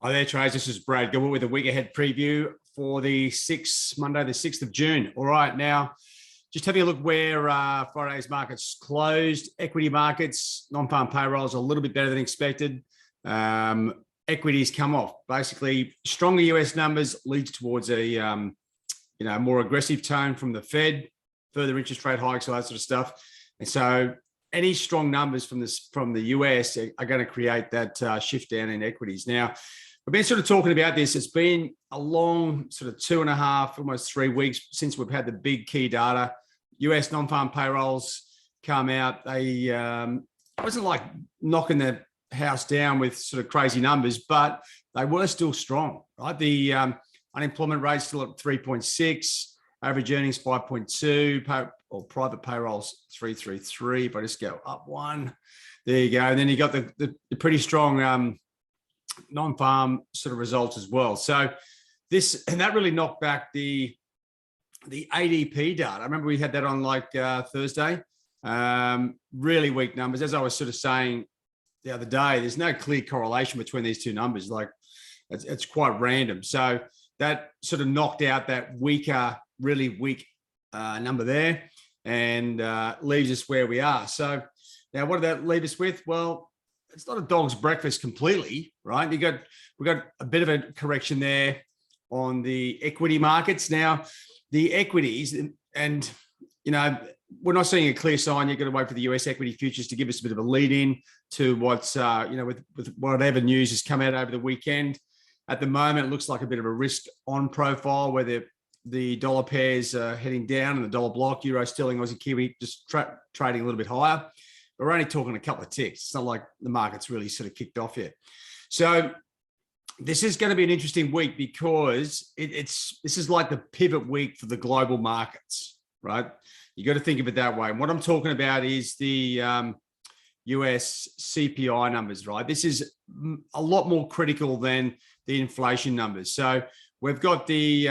Hi there, traders. This is Brad Gilbert with a week ahead preview for Monday, the 6th of June. All right, now just having a look where Friday's markets closed. Equity markets, non-farm payrolls are a little bit better than expected. Equities come off. Basically, stronger US numbers leads towards a more aggressive tone from the Fed, further interest rate hikes, all that sort of stuff. And so any strong numbers from the US are going to create that shift down in equities. Now, we've been sort of talking about this. It's been a long sort of 2.5, almost 3 weeks since we've had the big key data. US non-farm payrolls come out. They wasn't like knocking the house down with sort of crazy numbers, but they were still strong, right? The unemployment rate still at 3.6, average earnings 5.2, or private payrolls 333. If I just go up one, there you go. And then you got the pretty strong non-farm sort of results as well. So that really knocked back the ADP data. I remember we had that on like Thursday. Really weak numbers. As I was sort of saying the other day, there's no clear correlation between these two numbers. Like it's quite random. So that sort of knocked out that really weak number there, and leaves us where we are. So now what did that leave us with? Well, it's not a dog's breakfast completely, right? We got a bit of a correction there on the equity markets. Now, the equities, and we're not seeing a clear sign. You've got to wait for the US equity futures to give us a bit of a lead in to what's with whatever news has come out over the weekend. At the moment, it looks like a bit of a risk on profile where the dollar pairs are heading down and the dollar block, euro, sterling, Aussie, Kiwi just trading a little bit higher. We're only talking a couple of ticks. It's not like the market's really sort of kicked off yet. So this is going to be an interesting week because this is like the pivot week for the global markets, right? You got to think of it that way. And what I'm talking about is the US CPI numbers, right? This is a lot more critical than the inflation numbers. So we've got the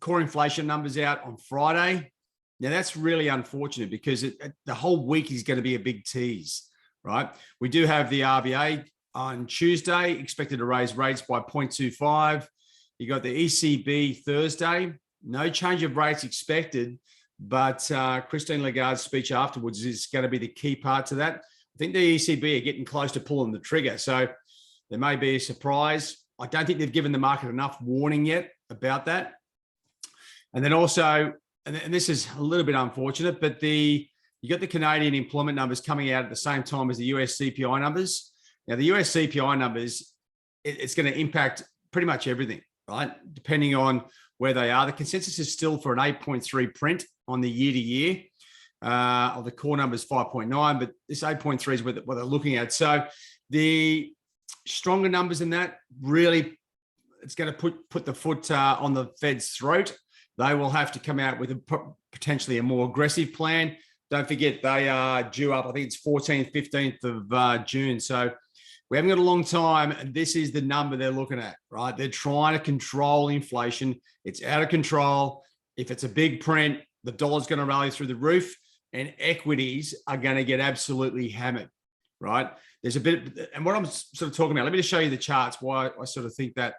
core inflation numbers out on Friday. Now, that's really unfortunate because the whole week is going to be a big tease, right? We do have the RBA on Tuesday, expected to raise rates by 0.25. You got the ECB Thursday, no change of rates expected, but Christine Lagarde's speech afterwards is going to be the key part to that. I think the ECB are getting close to pulling the trigger, so there may be a surprise. I don't think they've given the market enough warning yet about that. And then also, and this is a little bit unfortunate, but you got the Canadian employment numbers coming out at the same time as the US CPI numbers. Now, the US CPI numbers, it's going to impact pretty much everything, right? Depending on where they are. The consensus is still for an 8.3 print on the year-to-year. Of the core numbers 5.9, but this 8.3 is what they're looking at. So the stronger numbers than that, really, it's going to put the foot on the Fed's throat. They will have to come out with potentially a more aggressive plan. Don't forget, they are due up, I think it's 14th, 15th of June. So we haven't got a long time. And this is the number they're looking at, right? They're trying to control inflation. It's out of control. If it's a big print, the dollar's going to rally through the roof and equities are going to get absolutely hammered, right? There's a bit, and what I'm sort of talking about, let me just show you the charts, why I sort of think that.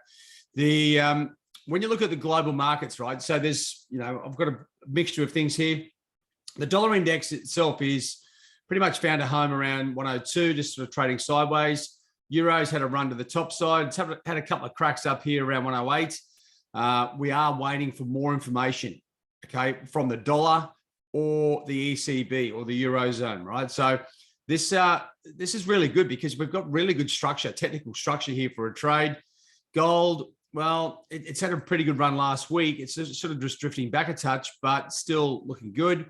When you look at the global markets, right? So there's, I've got a mixture of things here. The dollar index itself is pretty much found a home around 102, just sort of trading sideways. Euros had a run to the top side. It's had a couple of cracks up here around 108. We are waiting for more information, okay, from the dollar or the ECB or the Eurozone, right? So this is really good because we've got really good structure, technical structure here for a trade. Gold, well, it's had a pretty good run last week. It's sort of just drifting back a touch, but still looking good.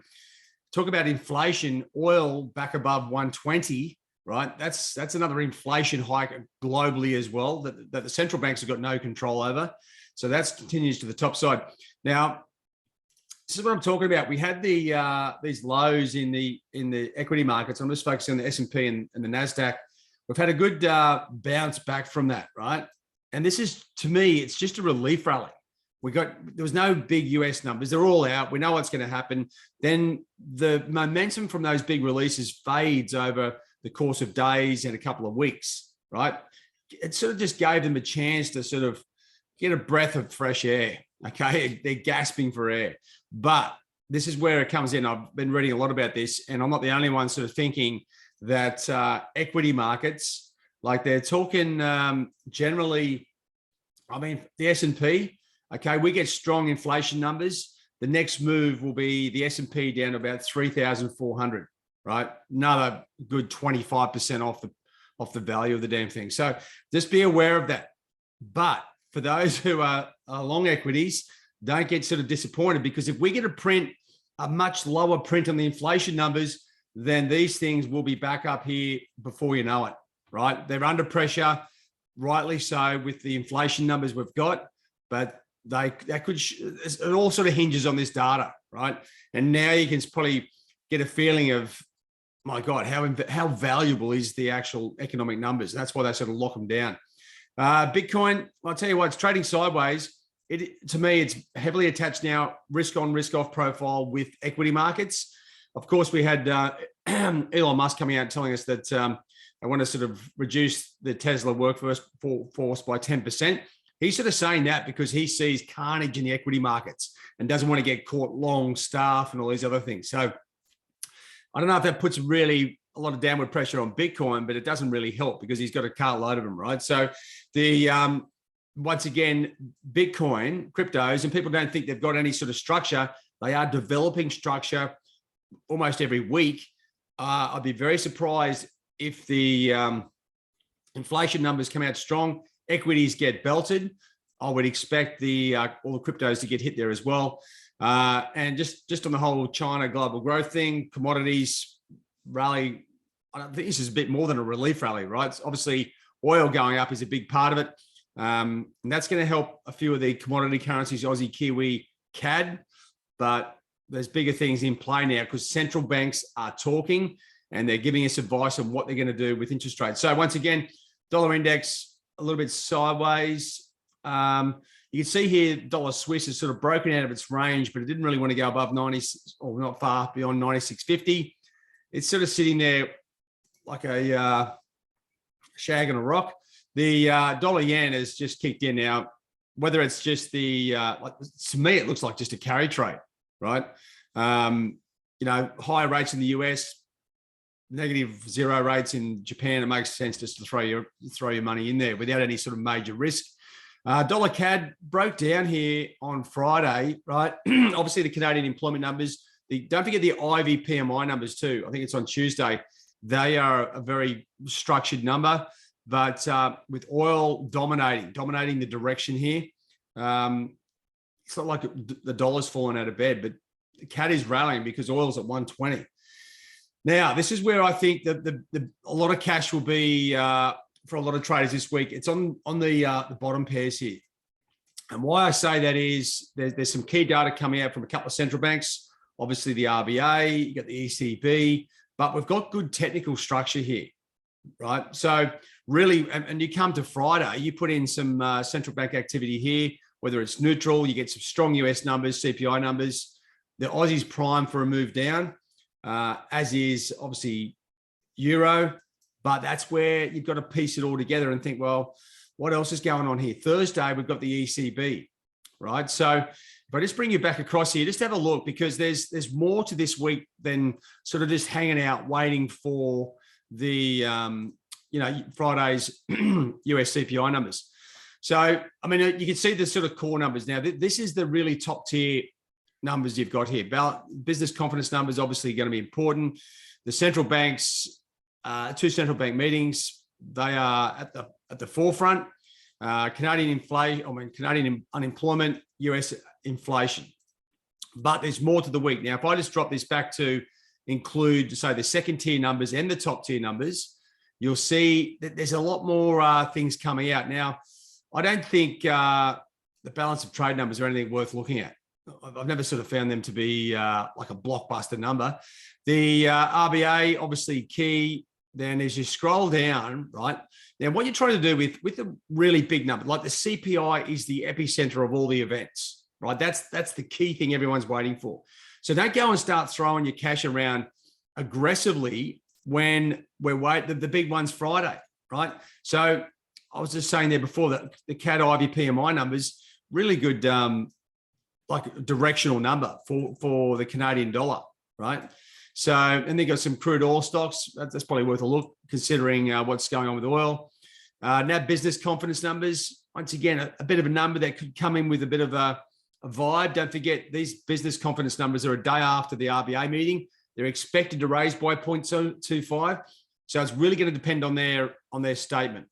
Talk about inflation, oil back above 120, right? That's another inflation hike globally as well that the central banks have got no control over. So that continues to the top side. Now, this is what I'm talking about. We had these lows in the equity markets. I'm just focusing on the S&P and the NASDAQ. We've had a good bounce back from that, right? And this is, to me, it's just a relief rally. There was no big US numbers. They're all out. We know what's going to happen. Then the momentum from those big releases fades over the course of days and a couple of weeks, right? it sort of just gave them a chance to sort of get a breath of fresh air. Okay, they're gasping for air. But this is where it comes in. I've been reading a lot about this, and I'm not the only one sort of thinking that equity markets, like they're talking generally, I mean, the S&P, okay, we get strong inflation numbers. The next move will be the S&P down to about 3,400, right? Another good 25% off the value of the damn thing. So just be aware of that. But for those who are long equities, don't get sort of disappointed, because if we get a much lower print on the inflation numbers, then these things will be back up here before you know it, right? They're under pressure, rightly so, with the inflation numbers we've got, but it all sort of hinges on this data, right? And now you can probably get a feeling of, my God, how valuable is the actual economic numbers? That's why they sort of lock them down. Bitcoin, I'll tell you what, it's trading sideways. To me, it's heavily attached now, risk on, risk off profile with equity markets. Of course, we had Elon Musk coming out telling us that they want to sort of reduce the Tesla workforce by 10%. He's sort of saying that because he sees carnage in the equity markets and doesn't want to get caught long staff and all these other things. So I don't know if that puts really a lot of downward pressure on Bitcoin, but it doesn't really help because he's got a carload of them, right? So once again, Bitcoin, cryptos, and people don't think they've got any sort of structure. They are developing structure almost every week. I'd be very surprised if the inflation numbers come out strong, equities get belted. I would expect all the cryptos to get hit there as well. And just on the whole China global growth thing, commodities rally, I don't think this is a bit more than a relief rally, right? It's obviously, oil going up is a big part of it. And that's going to help a few of the commodity currencies, Aussie, Kiwi, CAD, but there's bigger things in play now because central banks are talking and they're giving us advice on what they're going to do with interest rates. So once again, dollar index a little bit sideways. You can see here, dollar Swiss is sort of broken out of its range, but it didn't really want to go above 90 or not far beyond 96.50. It's sort of sitting there like a shag on a rock. The dollar yen has just kicked in now. Whether it's just to me, it looks like just a carry trade, right? Higher rates in the US, negative zero rates in Japan. It makes sense just to throw your money in there without any sort of major risk. Dollar CAD broke down here on Friday, right? Obviously, the Canadian employment numbers. Don't forget the IV PMI numbers too. I think it's on Tuesday. They are a very structured number, but with oil dominating the direction here, it's not like the dollar's fallen out of bed, but the CAD is rallying because oil's at 120. Now, this is where I think that a lot of cash will be for a lot of traders this week. It's on the bottom pairs here. And why I say that is there's some key data coming out from a couple of central banks, obviously the RBA, you got the ECB, but we've got good technical structure here, right? So really, and you come to Friday, you put in some central bank activity here, whether it's neutral, you get some strong US numbers, CPI numbers. The Aussie's prime for a move down, as is obviously Euro, but that's where you've got to piece it all together and think, well, what else is going on here? Thursday, we've got the ECB, right? So if I just bring you back across here, just have a look, because there's more to this week than sort of just hanging out waiting for the Friday's US CPI numbers. So I mean, you can see the sort of core numbers now. This is the really top tier numbers you've got here. Business confidence numbers obviously going to be important. The central banks, two central bank meetings, they are at the forefront. Canadian unemployment, US inflation. But there's more to the week. Now, if I just drop this back to include, say, the second tier numbers and the top tier numbers, you'll see that there's a lot more things coming out. Now, I don't think the balance of trade numbers are anything worth looking at. I've never sort of found them to be like a blockbuster number. The RBA, obviously key. Then as you scroll down, right, now what you're trying to do with a really big number, like the CPI is the epicenter of all the events, right? That's the key thing everyone's waiting for. So don't go and start throwing your cash around aggressively when we're waiting. The big one's Friday, right? So I was just saying there before that the CAD Ivy PMI numbers, really good, like directional number for the Canadian dollar, right? So, and they got some crude oil stocks. That's probably worth a look considering what's going on with oil. Now, business confidence numbers, once again, a bit of a number that could come in with a bit of a vibe. Don't forget, these business confidence numbers are a day after the RBA meeting. They're expected to raise by 0.25. So it's really going to depend on their statement,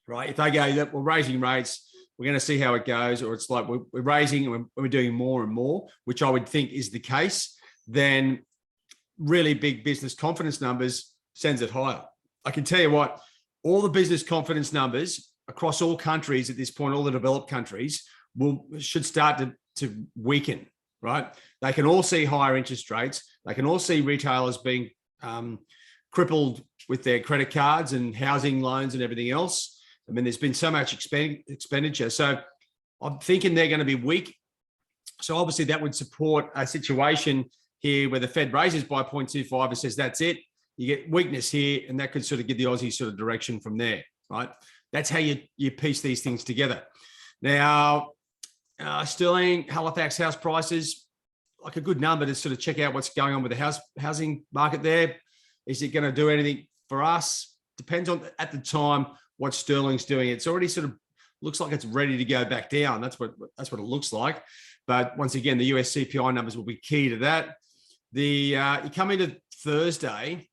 right? If they go that we're raising rates, we're going to see how it goes, or it's like we're raising and we're doing more and more, which I would think is the case, then really big business confidence numbers sends it higher. I can tell you what, all the business confidence numbers across all countries at this point, all the developed countries, should start to weaken, right? They can all see higher interest rates. They can all see retailers being crippled with their credit cards and housing loans and everything else. I mean, there's been so much expenditure. So I'm thinking they're going to be weak. So obviously that would support a situation here where the Fed raises by 0.25 and says, that's it. You get weakness here, and that could sort of give the Aussie sort of direction from there, right? That's how you piece these things together. Now, sterling, Halifax house prices, like a good number to sort of check out what's going on with the housing market there. Is it going to do anything for us? Depends on, at the time, what sterling's doing. It's already sort of looks like it's ready to go back down. That's what it looks like. But once again, the US CPI numbers will be key to that. You come into Thursday,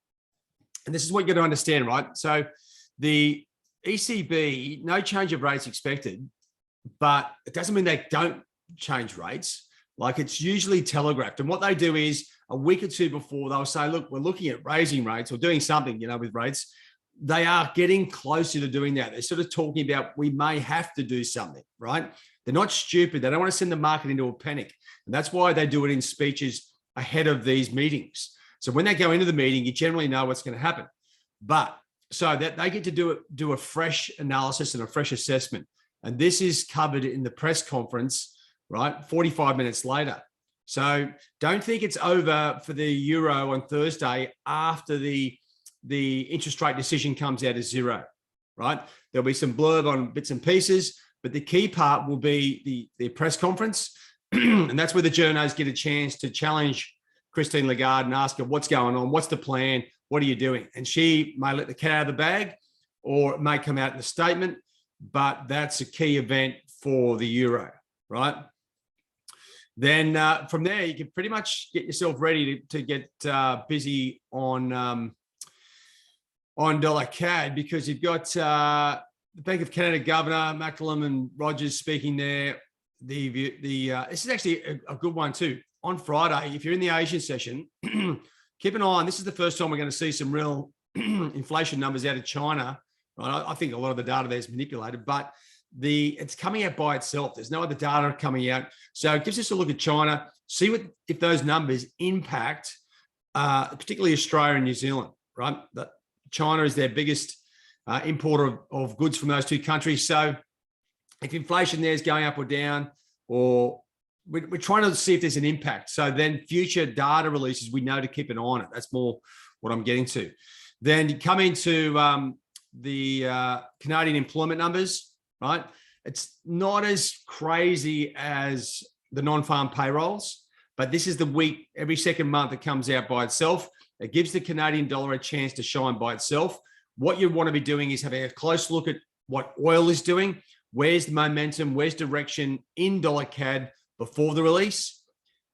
and this is what you got to understand, right? So the ECB, no change of rates expected, but it doesn't mean they don't change rates. Like, it's usually telegraphed. And what they do is a week or two before, they'll say, look, we're looking at raising rates or doing something, with rates. They are getting closer to doing that. They're sort of talking about we may have to do something, right? They're not stupid. They don't want to send the market into a panic. And that's why they do it in speeches ahead of these meetings. So when they go into the meeting, you generally know what's going to happen. But so that they get to do a fresh analysis and a fresh assessment. And this is covered in the press conference, right? 45 minutes later. So don't think it's over for the euro on Thursday after the interest rate decision comes out as zero, right? There'll be some blurb on bits and pieces, but the key part will be the press conference. And that's where the journos get a chance to challenge Christine Lagarde and ask her, what's going on? What's the plan? What are you doing? And she may let the cat out of the bag, or it may come out in a statement, but that's a key event for the euro, right? Then from there, you can pretty much get yourself ready to get busy on dollar CAD, because you've got the Bank of Canada Governor McCallum and Rogers speaking there. This is actually a good one too. On Friday, if you're in the Asian session, keep an eye on. This is the first time we're going to see some real inflation numbers out of China. Right? I think a lot of the data there is manipulated, but it's coming out by itself. There's no other data coming out, so it gives us a look at China, see if those numbers impact, particularly Australia and New Zealand. Right, China is their biggest importer of goods from those two countries. So if inflation there is going up or down, or we're trying to see if there's an impact. So then future data releases, we know to keep an eye on it. That's more what I'm getting to. Then you come into the Canadian employment numbers, right? It's not as crazy as the non-farm payrolls, but this is the week, every second month it comes out by itself. It gives the Canadian dollar a chance to shine by itself. What you want to be doing is having a close look at what oil is doing. Where's the momentum? Where's direction in dollar CAD before the release?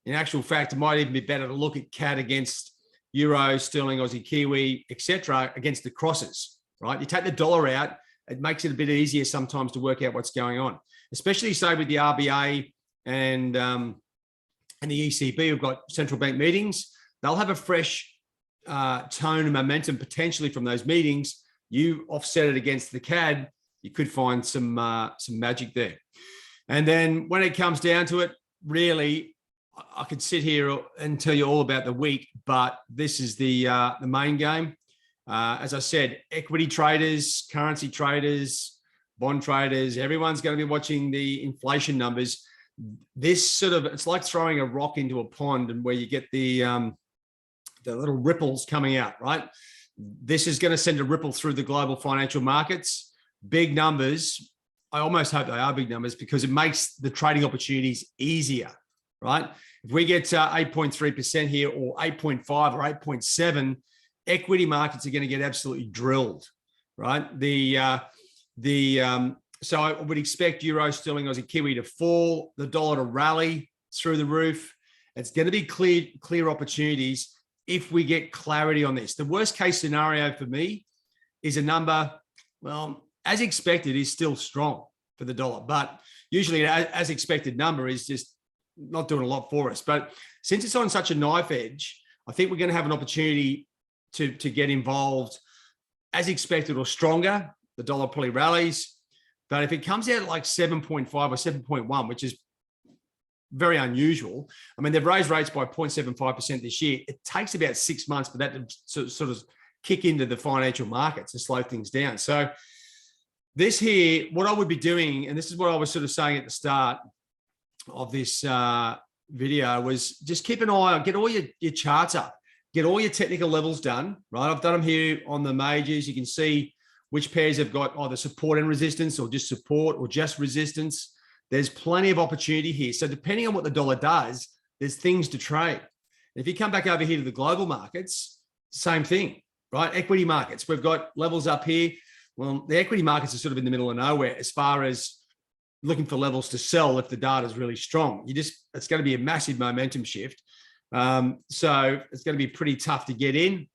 In actual fact, it might even be better to look at CAD against Euro, Sterling, Aussie, Kiwi, etc., against the crosses, right? You take the dollar out, it makes it a bit easier sometimes to work out what's going on, especially say with the RBA and the ECB, who've got central bank meetings. They'll have a fresh tone and momentum potentially from those meetings. You offset it against the CAD, you could find some magic there. And then when it comes down to it, really, I could sit here and tell you all about the week, but this is the main game. As I said, equity traders, currency traders, bond traders, everyone's going to be watching the inflation numbers. This it's like throwing a rock into a pond, and where you get the little ripples coming out, right? This is going to send a ripple through the global financial markets. big numbers. I almost hope they are big numbers because it makes the trading opportunities easier, right? If we get 8.3% here or 8.5 or 8.7, equity markets are going to get absolutely drilled, right? So I would expect Euro, Sterling, Aussie, Kiwi to fall, the dollar to rally through the roof. It's going to be clear opportunities if we get clarity on this. The worst case scenario for me is a number, well, as expected, is still strong for the dollar, but usually as expected number is just not doing a lot for us. But since it's on such a knife edge, I think we're going to have an opportunity to get involved as expected or stronger. The dollar probably rallies. But if it comes out like 7.5 or 7.1, which is very unusual, I mean, they've raised rates by 0.75% this year. It takes about 6 months for that to sort of kick into the financial markets and slow things down. So this here, what I would be doing, and this is what I was sort of saying at the start of this video, was just keep an eye on, get all your charts up, get all your technical levels done, right? I've done them here on the majors. You can see which pairs have got either support and resistance or just support or just resistance. There's plenty of opportunity here. So depending on what the dollar does, there's things to trade. If you come back over here to the global markets, same thing, right? Equity markets, we've got levels up here. Well, the equity markets are sort of in the middle of nowhere as far as looking for levels to sell if the data is really strong. It's going to be a massive momentum shift. So it's going to be pretty tough to get in,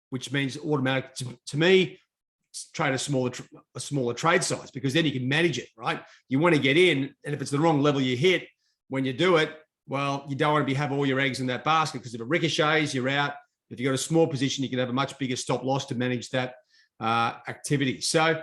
which means automatic to me, trade a smaller trade size, because then you can manage it, right? You want to get in, and if it's the wrong level you hit when you do it, well, you don't want to have all your eggs in that basket, because if it ricochets, you're out. If you've got a small position, you can have a much bigger stop loss to manage that activity. So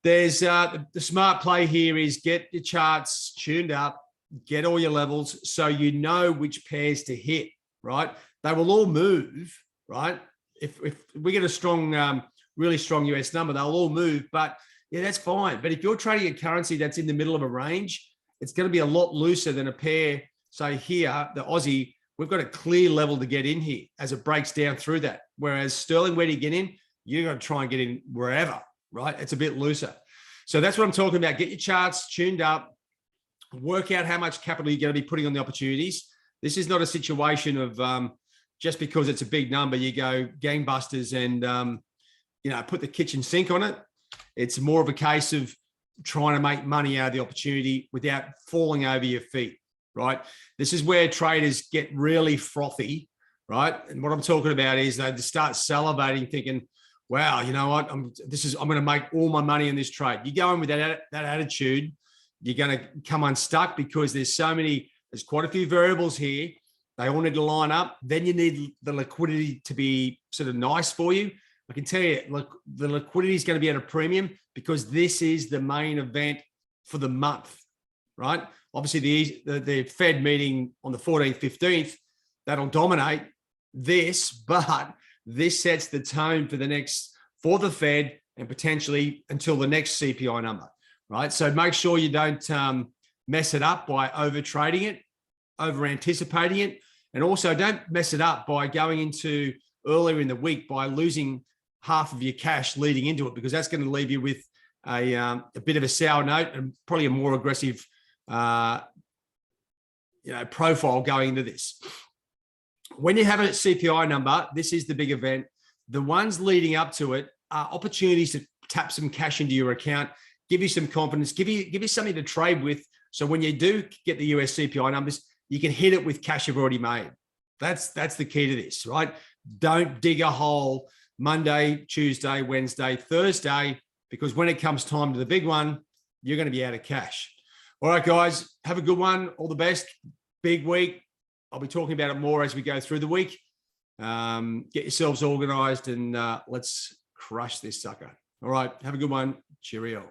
there's the smart play here is get your charts tuned up, get all your levels so you know which pairs to hit, right? They will all move, right? If we get a strong, really strong US number, they'll all move, but yeah, that's fine. But if you're trading a currency that's in the middle of a range, it's going to be a lot looser than a pair. So here, the Aussie, we've got a clear level to get in here as it breaks down through that. Whereas sterling, where do you get in? You're going to try and get in wherever, right? It's a bit looser. So that's what I'm talking about. Get your charts tuned up, work out how much capital you're going to be putting on the opportunities. This is not a situation of just because it's a big number, you go gangbusters and, put the kitchen sink on it. It's more of a case of trying to make money out of the opportunity without falling over your feet, right? This is where traders get really frothy, right? And what I'm talking about is they start salivating, thinking, wow, you know what? I'm going to make all my money in this trade. You go in with that attitude, you're going to come unstuck because there's quite a few variables here. They all need to line up. Then you need the liquidity to be sort of nice for you. I can tell you, look, the liquidity is going to be at a premium because this is the main event for the month, right? Obviously, the Fed meeting on the 14th, 15th, that'll dominate this, but this sets the tone for the Fed and potentially until the next CPI number, right? So make sure you don't mess it up by over trading it, over anticipating it, and also don't mess it up by going into earlier in the week by losing half of your cash leading into it, because that's going to leave you with a bit of a sour note and probably a more aggressive profile going into this. When you have a CPI number, this is the big event. The ones leading up to it are opportunities to tap some cash into your account, give you some confidence, give you something to trade with. So when you do get the US CPI numbers, you can hit it with cash you've already made. That's the key to this, right? Don't dig a hole Monday, Tuesday, Wednesday, Thursday, because when it comes time to the big one, you're going to be out of cash. All right, guys, have a good one. All the best. Big week. I'll be talking about it more as we go through the week. Get yourselves organized and let's crush this sucker. All right, have a good one. Cheerio.